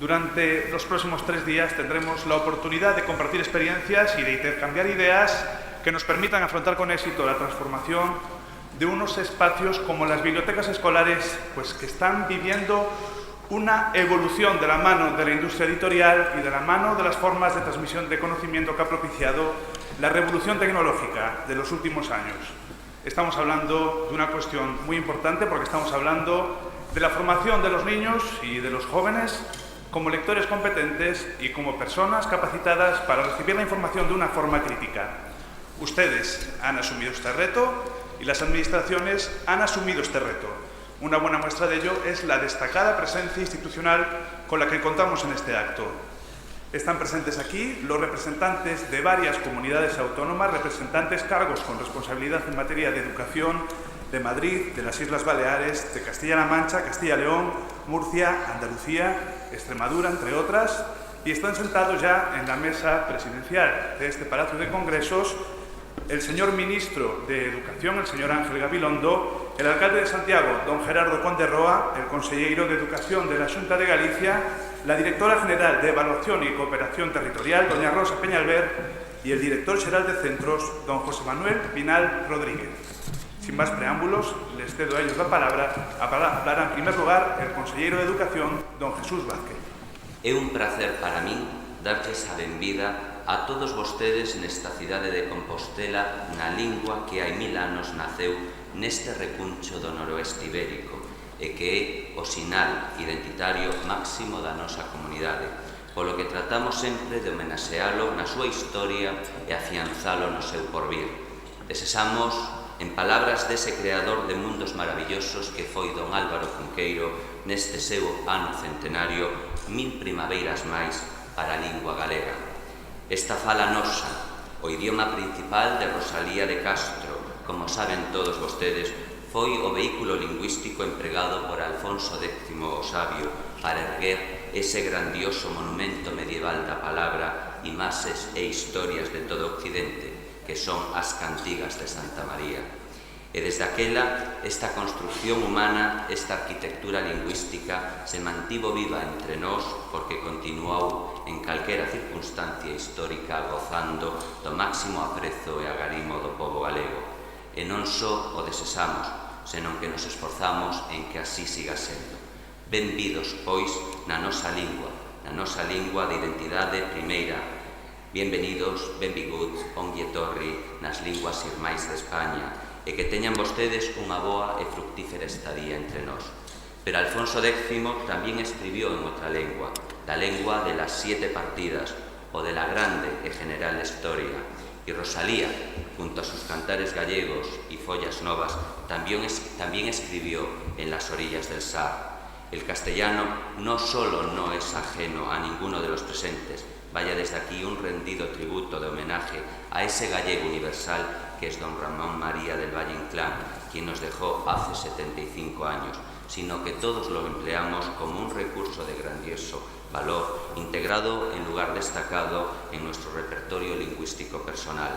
Durante los próximos 3 días tendremos la oportunidad de compartir experiencias y de intercambiar ideas que nos permitan afrontar con éxito la transformación de unos espacios como las bibliotecas escolares, pues que están viviendo una evolución de la mano de la industria editorial y de la mano de las formas de transmisión de conocimiento que ha propiciado la revolución tecnológica de los últimos años. Estamos hablando de una cuestión muy importante porque estamos hablando de la formación de los niños y de los jóvenes como lectores competentes y como personas capacitadas para recibir la información de una forma crítica. Ustedes han asumido este reto y las administraciones han asumido este reto. Una buena muestra de ello es la destacada presencia institucional con la que contamos en este acto. Están presentes aquí los representantes de varias comunidades autónomas, representantes cargos con responsabilidad en materia de educación de Madrid, de las Islas Baleares, de Castilla-La Mancha, Castilla-León, Murcia, Andalucía, Extremadura, entre otras, y están sentados ya en la mesa presidencial de este Palacio de Congresos el señor ministro de Educación, el señor Ángel Gabilondo, el alcalde de Santiago, don Gerardo Conde Roa, el consejero de Educación de la Xunta de Galicia, la directora general de Evaluación y Cooperación Territorial, doña Rosa Peñalver, y el director general de Centros, don José Manuel Pinal Rodríguez. Sin más preámbulos, les cedo a ellos la palabra. Hablará en primer lugar el consejero de Educación, don Jesús Vázquez. É un prazer para min darlles a benvida a todos vostedes nesta cidade de Compostela, na lingua que hai 1000 anos naceu neste recuncho do noroeste ibérico e que é o sinal identitario máximo da nosa comunidade, polo que tratamos sempre de homenaxealo na súa historia e afianzalo no seu porvir. Desexamos, en palabras dese creador de mundos maravillosos que foi don Álvaro Cunqueiro, neste seu ano centenario, 1000 primaveras máis para a lingua galega. Esta fala nosa, o idioma principal de Rosalía de Castro, como saben todos vostedes, foi o vehículo lingüístico empregado por Alfonso X o Sabio para erguer ese grandioso monumento medieval da palabra, imaxes e historias de todo Occidente, que son as cantigas de Santa María. E desde aquela, esta construcción humana, esta arquitectura lingüística, se mantivo viva entre nós porque continuou en calquera circunstancia histórica gozando do máximo aprezo e agarimo do pobo galego. E non só o desexamos, senón que nos esforzamos en que así siga sendo. Benvidos, pois, na nosa lingua de identidade primeira. Bienvenidos, benviguts, ongue torri nas linguas irmais de España e que teñan vostedes unha boa e fructífera estadía entre nós. Pero Alfonso X tamén escribió en outra lengua, la lengua de las 7 partidas o de la grande e general historia. Y Rosalía, junto a sus cantares gallegos y follas novas, también escribió en las orillas del Sar. El castellano no solo no es ajeno a ninguno de los presentes, vaya desde aquí un rendido tributo de homenaje a ese gallego universal que es don Ramón María del Valle Inclán, quien nos dejó hace 75 años, sino que todos lo empleamos como un recurso de grandioso valor, integrado en lugar destacado en nuestro repertorio lingüístico personal.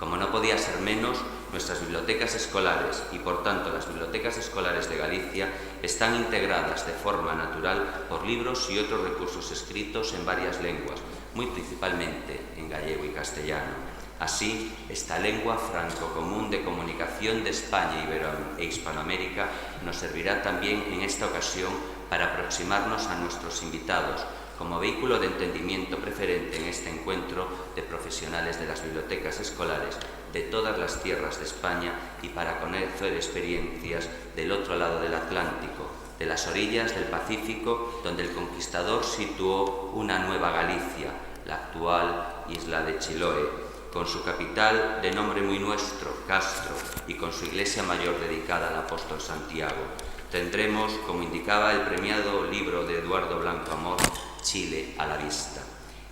Como no podía ser menos, nuestras bibliotecas escolares y, por tanto, las bibliotecas escolares de Galicia están integradas de forma natural por libros y otros recursos escritos en varias lenguas, muy principalmente en gallego y castellano. Así, esta lengua franco-común de comunicación de España e Hispanoamérica nos servirá también en esta ocasión para aproximarnos a nuestros invitados como vehículo de entendimiento preferente en este encuentro de profesionales de las bibliotecas escolares de todas las tierras de España y para conocer experiencias del otro lado del Atlántico, de las orillas del Pacífico, donde el conquistador situó una nueva Galicia, la actual isla de Chiloé, con su capital de nombre muy nuestro, Castro, y con su iglesia mayor dedicada al apóstol Santiago. Tendremos, como indicaba el premiado libro de Eduardo Blanco Amor, Chile a la vista.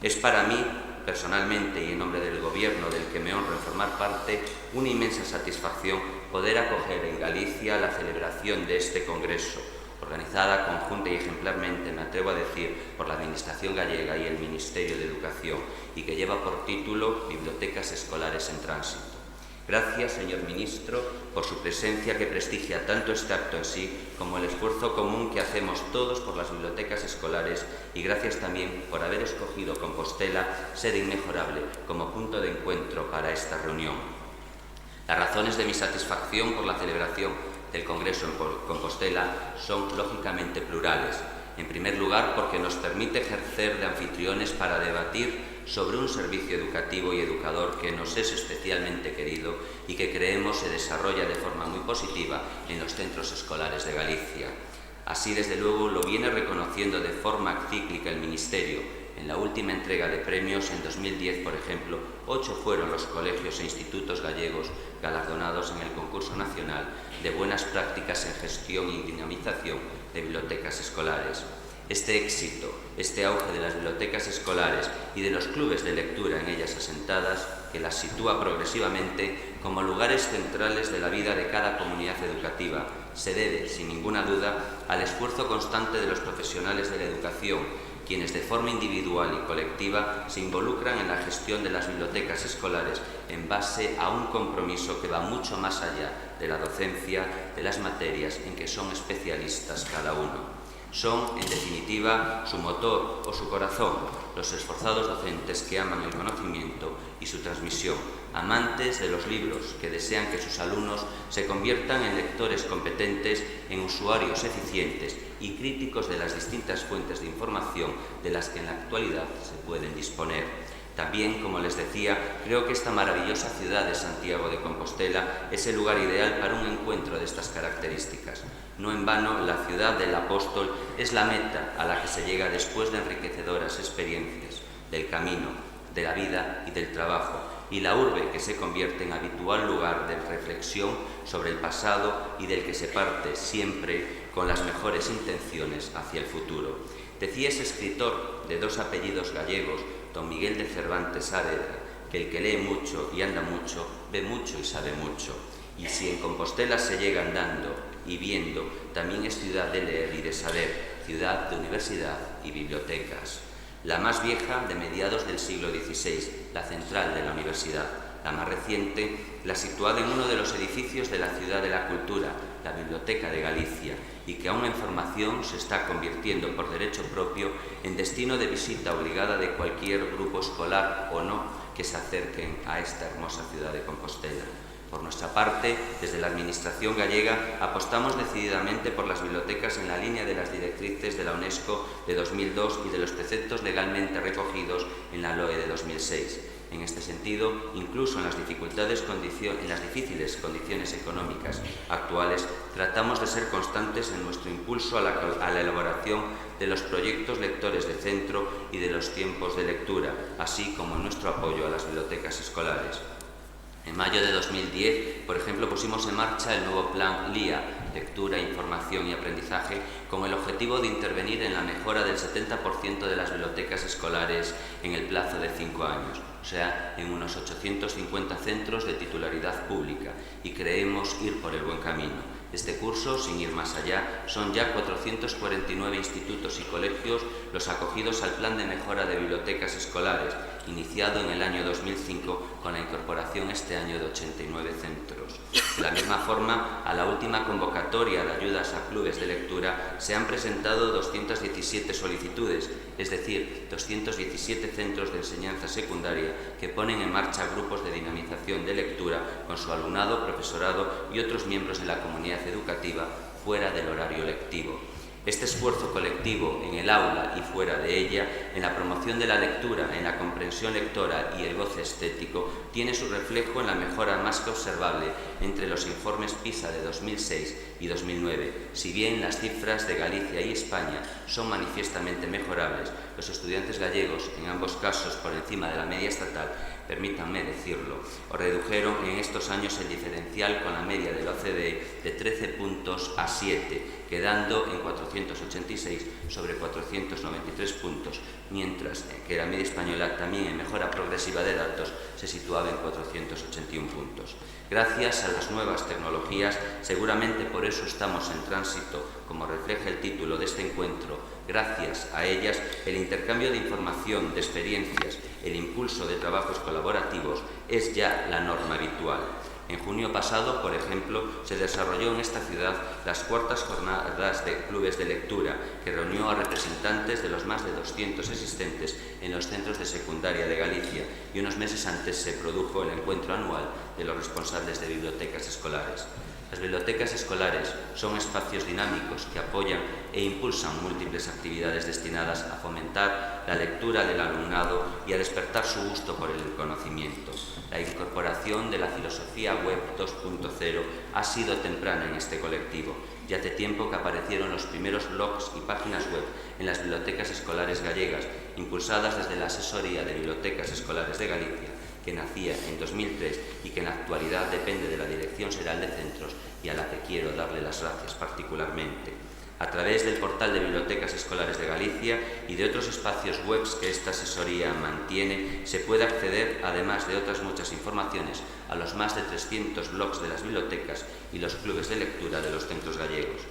Es para mí, personalmente y en nombre del Gobierno del que me honro en formar parte, una inmensa satisfacción poder acoger en Galicia la celebración de este congreso, organizada conjunta y ejemplarmente, me atrevo a decir, por la Administración gallega y el Ministerio de Educación, y que lleva por título Bibliotecas Escolares en Tránsito. Gracias, señor ministro, por su presencia que prestigia tanto este acto en sí como el esfuerzo común que hacemos todos por las bibliotecas escolares, y gracias también por haber escogido Compostela, sede inmejorable, como punto de encuentro para esta reunión. Las razones de mi satisfacción por la celebración del Congreso en Compostela son lógicamente plurales. En primer lugar, porque nos permite ejercer de anfitriones para debatir sobre un servicio educativo y educador que nos es especialmente querido y que creemos se desarrolla de forma muy positiva en los centros escolares de Galicia. Así, desde luego, lo viene reconociendo de forma cíclica el Ministerio. En la última entrega de premios, en 2010, por ejemplo, 8 fueron los colegios e institutos gallegos galardonados en el concurso nacional de buenas prácticas en gestión y dinamización de bibliotecas escolares. Este éxito, este auge de las bibliotecas escolares y de los clubes de lectura en ellas asentadas, que las sitúa progresivamente como lugares centrales de la vida de cada comunidad educativa, se debe, sin ninguna duda, al esfuerzo constante de los profesionales de la educación, quienes de forma individual y colectiva se involucran en la gestión de las bibliotecas escolares en base a un compromiso que va mucho más allá de la docencia de las materias en que son especialistas cada uno. Son, en definitiva, su motor o su corazón, los esforzados docentes que aman el conocimiento y su transmisión, amantes de los libros que desean que sus alumnos se conviertan en lectores competentes, en usuarios eficientes y críticos de las distintas fuentes de información de las que en la actualidad se pueden disponer. También, como les decía, creo que esta maravillosa ciudad de Santiago de Compostela es el lugar ideal para un encuentro de estas características. No en vano, la ciudad del apóstol es la meta a la que se llega después de enriquecedoras experiencias del camino, de la vida y del trabajo, y la urbe que se convierte en habitual lugar de reflexión sobre el pasado y del que se parte siempre con las mejores intenciones hacia el futuro. Decía ese escritor de 2 apellidos gallegos, don Miguel de Cervantes Saavedra, que el que lee mucho y anda mucho, ve mucho y sabe mucho. Y si en Compostela se llega andando y viendo, también es ciudad de leer y de saber, ciudad de universidad y bibliotecas. La más vieja, de mediados del siglo XVI, la central de la universidad. La más reciente, la situada en uno de los edificios de la Ciudad de la Cultura, la Biblioteca de Galicia, y que aún en formación se está convirtiendo por derecho propio en destino de visita obligada de cualquier grupo escolar o no que se acerquen a esta hermosa ciudad de Compostela. Por nuestra parte, desde la Administración gallega, apostamos decididamente por las bibliotecas en la línea de las directrices de la UNESCO de 2002 y de los preceptos legalmente recogidos en la LOE de 2006. En este sentido, incluso en las difíciles condiciones económicas actuales, tratamos de ser constantes en nuestro impulso a la elaboración de los proyectos lectores de centro y de los tiempos de lectura, así como en nuestro apoyo a las bibliotecas escolares. En mayo de 2010, por ejemplo, pusimos en marcha el nuevo plan LIA, Lectura, Información y Aprendizaje, con el objetivo de intervenir en la mejora del 70% de las bibliotecas escolares en el plazo de 5 años, o sea, en unos 850 centros de titularidad pública, y creemos ir por el buen camino. Este curso, sin ir más allá, son ya 449 institutos y colegios los acogidos al Plan de Mejora de Bibliotecas Escolares, iniciado en el año 2005 con la incorporación este año de 89 centros. De la misma forma, a la última convocatoria de ayudas a clubes de lectura se han presentado 217 solicitudes, es decir, 217 centros de enseñanza secundaria que ponen en marcha grupos de dinamización de lectura con su alumnado, profesorado y otros miembros de la comunidad educativa fuera del horario lectivo. Este esfuerzo colectivo en el aula y fuera de ella, en la promoción de la lectura, en la comprensión lectora y el goce estético, tiene su reflejo en la mejora más que observable entre los informes PISA de 2006 y 2009. Si bien las cifras de Galicia y España son manifiestamente mejorables, los estudiantes gallegos, en ambos casos por encima de la media estatal, permítanme decirlo, redujeron en estos años el diferencial con la media de la OCDE de 13 puntos a 7, quedando en 486 sobre 493 puntos, mientras que la media española, también en mejora progresiva de datos, se situaba en 481 puntos. Gracias a las nuevas tecnologías, seguramente por eso estamos en tránsito, como refleja el título de este encuentro, gracias a ellas, el intercambio de información, de experiencias, el impulso de trabajos colaborativos es ya la norma habitual. En junio pasado, por ejemplo, se desarrolló en esta ciudad las 4ª jornadas de clubes de lectura, que reunió a representantes de los más de 200 existentes en los centros de secundaria de Galicia, y unos meses antes se produjo el encuentro anual de los responsables de bibliotecas escolares. Las bibliotecas escolares son espacios dinámicos que apoyan e impulsan múltiples actividades destinadas a fomentar la lectura del alumnado y a despertar su gusto por el conocimiento. La incorporación de la filosofía web 2.0 ha sido temprana en este colectivo, y hace tiempo que aparecieron los primeros blogs y páginas web en las bibliotecas escolares gallegas, impulsadas desde la Asesoría de Bibliotecas Escolares de Galicia, que nacía en 2003 y que en la actualidad depende de la Dirección Xeral de Centros, y a la que quiero darle las gracias particularmente. A través del portal de Bibliotecas Escolares de Galicia y de otros espacios web que esta asesoría mantiene, se puede acceder, además de otras muchas informaciones, a los más de 300 blogs de las bibliotecas y los clubes de lectura de los centros gallegos.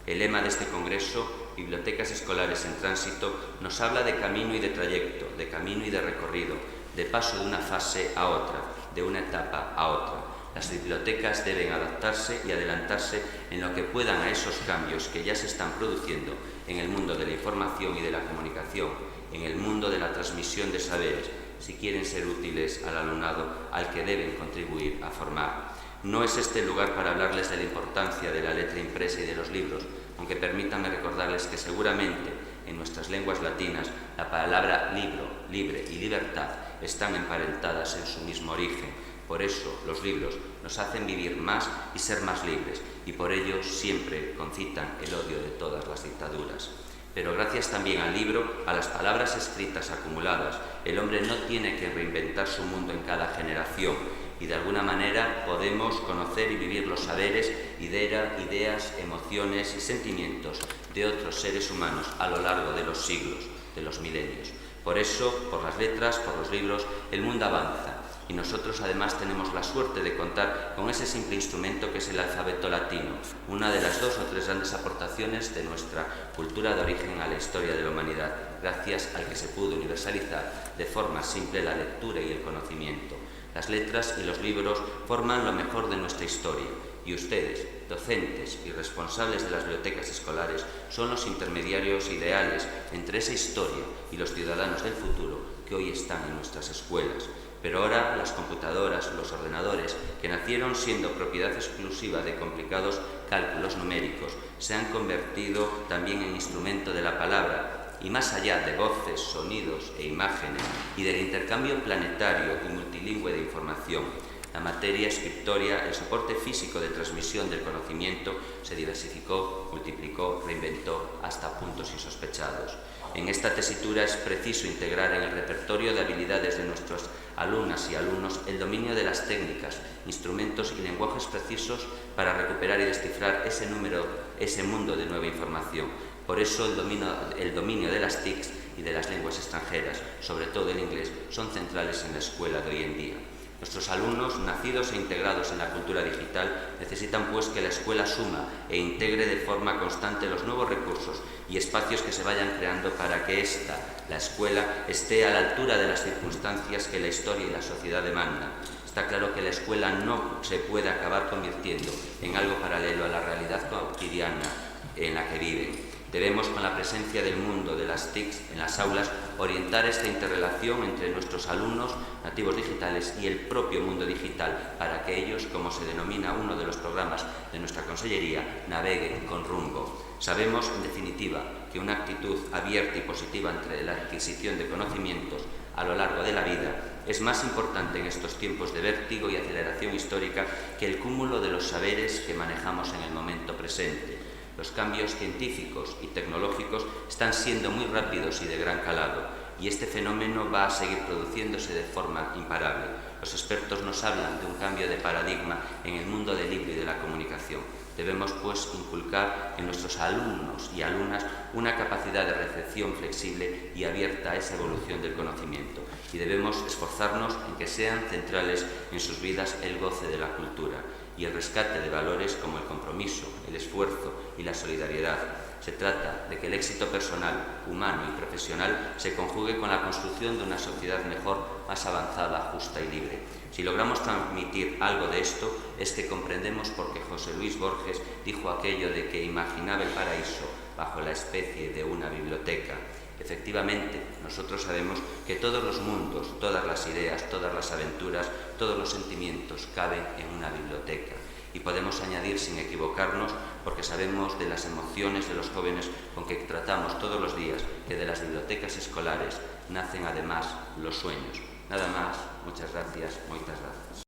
El lema de este congreso, Bibliotecas Escolares en Tránsito, nos habla de camino y de trayecto, de camino y de recorrido, de paso de una fase a otra, de una etapa a otra. Las bibliotecas deben adaptarse y adelantarse en lo que puedan a esos cambios que ya se están produciendo en el mundo de la información y de la comunicación, en el mundo de la transmisión de saberes, si quieren ser útiles al alumnado al que deben contribuir a formar. No es este el lugar para hablarles de la importancia de la letra impresa y de los libros, aunque permítanme recordarles que seguramente en nuestras lenguas latinas la palabra libro, libre y libertad están emparentadas en su mismo origen. Por eso los libros nos hacen vivir más y ser más libres, y por ello siempre concitan el odio de todas las dictaduras. Pero gracias también al libro, a las palabras escritas acumuladas, el hombre no tiene que reinventar su mundo en cada generación, y de alguna manera podemos conocer y vivir los saberes, ideas, emociones y sentimientos de otros seres humanos a lo largo de los siglos, de los milenios. Por eso, por las letras, por los libros, el mundo avanza, y nosotros además tenemos la suerte de contar con ese simple instrumento que es el alfabeto latino, una de las 2 o 3 grandes aportaciones de nuestra cultura de origen a la historia de la humanidad, gracias al que se pudo universalizar de forma simple la lectura y el conocimiento. Las letras y los libros forman lo mejor de nuestra historia, y ustedes, docentes y responsables de las bibliotecas escolares, son los intermediarios ideales entre esa historia y los ciudadanos del futuro que hoy están en nuestras escuelas. Pero ahora las computadoras, los ordenadores, que nacieron siendo propiedad exclusiva de complicados cálculos numéricos, se han convertido también en instrumento de la palabra, y más allá de voces, sonidos e imágenes y del intercambio planetario y multilingüe de información, la materia escritoria, el soporte físico de transmisión del conocimiento, se diversificó, multiplicó, reinventó hasta puntos insospechados. En esta tesitura es preciso integrar en el repertorio de habilidades de nuestros alumnas y alumnos el dominio de las técnicas, instrumentos y lenguajes precisos para recuperar y descifrar ese mundo de nueva información. Por eso el dominio de las TICs y de las lenguas extranjeras, sobre todo el inglés, son centrales en la escuela de hoy en día. Nuestros alumnos, nacidos e integrados en la cultura digital, necesitan pues que la escuela suma e integre de forma constante los nuevos recursos y espacios que se vayan creando para que la escuela, esté a la altura de las circunstancias que la historia y la sociedad demandan. Está claro que la escuela no se puede acabar convirtiendo en algo paralelo a la realidad cotidiana en la que viven. Debemos, con la presencia del mundo de las TICs en las aulas, orientar esta interrelación entre nuestros alumnos nativos digitales y el propio mundo digital, para que ellos, como se denomina uno de los programas de nuestra consellería, naveguen con rumbo. Sabemos, en definitiva, que una actitud abierta y positiva entre la adquisición de conocimientos a lo largo de la vida es más importante en estos tiempos de vértigo y aceleración histórica que el cúmulo de los saberes que manejamos en el momento presente. Los cambios científicos y tecnológicos están siendo muy rápidos y de gran calado, y este fenómeno va a seguir produciéndose de forma imparable. Los expertos nos hablan de un cambio de paradigma en el mundo del libro y de la comunicación. Debemos, pues, inculcar en nuestros alumnos y alumnas una capacidad de recepción flexible y abierta a esa evolución del conocimiento, y debemos esforzarnos en que sean centrales en sus vidas el goce de la cultura. y el rescate de valores como el compromiso, el esfuerzo y la solidaridad. Se trata de que el éxito personal, humano y profesional se conjugue con la construcción de una sociedad mejor, más avanzada, justa y libre. Si logramos transmitir algo de esto, es que comprendemos por qué José Luis Borges dijo aquello de que imaginaba el paraíso bajo la especie de una biblioteca. Efectivamente, nosotros sabemos que todos los mundos, todas las ideas, todas las aventuras, todos los sentimientos caben en una biblioteca. Y podemos añadir sin equivocarnos, porque sabemos de las emociones de los jóvenes con que tratamos todos los días, que de las bibliotecas escolares nacen además los sueños. Nada más, muchas gracias, moitas gracias.